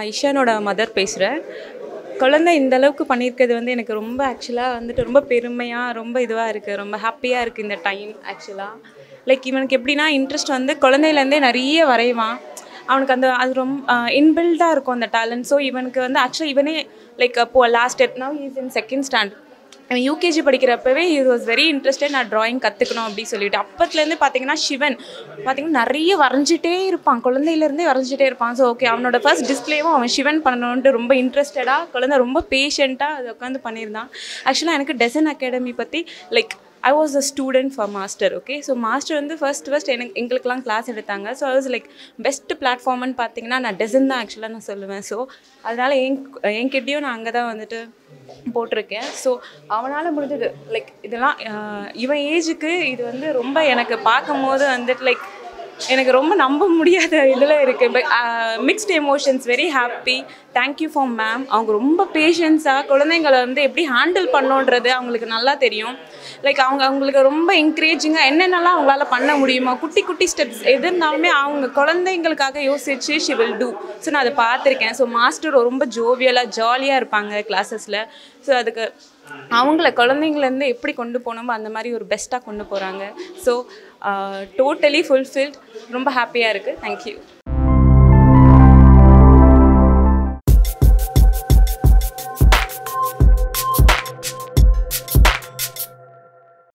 நான் இஷானோட மதர் பேசுகிறேன். குழந்தை இந்த அளவுக்கு பண்ணியிருக்கிறது வந்து எனக்கு ரொம்ப ஆக்சுவலாக வந்துட்டு ரொம்ப பெருமையாக ரொம்ப இதுவாக இருக்குது. ரொம்ப ஹாப்பியாக இருக்குது இந்த டைம் ஆக்சுவலாக. லைக் இவனுக்கு எப்படின்னா இன்ட்ரெஸ்ட் வந்து குழந்தையிலேருந்தே நிறைய வரைவான். அவனுக்கு அந்த அது ரொம்ப இன்பில்டாக இருக்கும் அந்த டேலண்ட். ஸோ இவனுக்கு வந்து ஆக்சுவலாக இவனே லைக் அப்போது last now is in second standard. அவன் யூகேஜி படிக்கிறப்பவே இது வாஸ் வெரி இன்ட்ரெஸ்டட் நான் ட்ராயிங் கற்றுக்கணும் அப்படின்னு சொல்லிட்டு. அப்பத்துலேருந்து பார்த்தீங்கன்னா சிவன் பார்த்தீங்கன்னா நிறைய வரைஞ்சிட்டே இருப்பான், குழந்தையிலேருந்தே வரைஞ்சிட்டே இருப்பான். ஸோ ஓகே அவனோட ஃபர்ஸ்ட் டிஸ்பிளேவும் அவன் சிவன் பண்ணணுன்ட்டு ரொம்ப இன்ட்ரெஸ்டடாக குழந்தை ரொம்ப பேஷண்ட்டாக அதை உட்காந்து பண்ணியிருந்தான். ஆக்சுவலாக எனக்கு டெசன் அகாடமி பற்றி like I was a student for master. Okay, so master வந்து ஃபர்ஸ்ட் எங்களுக்கெல்லாம் கிளாஸ் எடுத்தாங்க. ஸோ அது வாஸ் லைக் பெஸ்ட் பிளாட்ஃபார்ம்னு பார்த்தீங்கன்னா நான் டெசன் தான் ஆக்சுவலாக நான் சொல்லுவேன். ஸோ அதனால் என்கிட்டயும் நான் அங்கே தான் வந்துட்டு போட்டிருக்கேன். ஸோ அவனால் முடிஞ்சது லைக் இதெல்லாம் இவன் ஏஜுக்கு இது வந்து ரொம்ப எனக்கு பார்க்கும் போது வந்துட்டு லைக் எனக்கு ரொம்ப நம்ப முடியாத இதில் இருக்குது. But mixed emotions, very happy. Thank you for ma'am. அவங்க ரொம்ப பேஷன்ஸாக குழந்தைங்களை வந்து எப்படி ஹேண்டில் பண்ணோன்றது அவங்களுக்கு நல்லா தெரியும். லைக் அவங்களுக்கு ரொம்ப என்கரேஜிங்காக என்னென்னலாம் அவங்களால பண்ண முடியுமோ குட்டி குட்டி ஸ்டெப்ஸ் எது இருந்தாலுமே அவங்க குழந்தைங்களுக்காக யோசிச்சு ஷி வில் டூ. ஸோ நான் அதை பார்த்துருக்கேன். ஸோ மாஸ்டர் ரொம்ப ஜோவியலாக ஜாலியாக இருப்பாங்க கிளாஸஸில். ஸோ அதுக்கு அவங்கள குழந்தைங்கலேருந்து எப்படி கொண்டு போகணுமோ அந்த மாதிரி ஒரு பெஸ்ட்டாக கொண்டு போகிறாங்க. So totally fulfilled. ரொம்ப ஹாப்பியாக இருக்குது. தேங்க்யூ.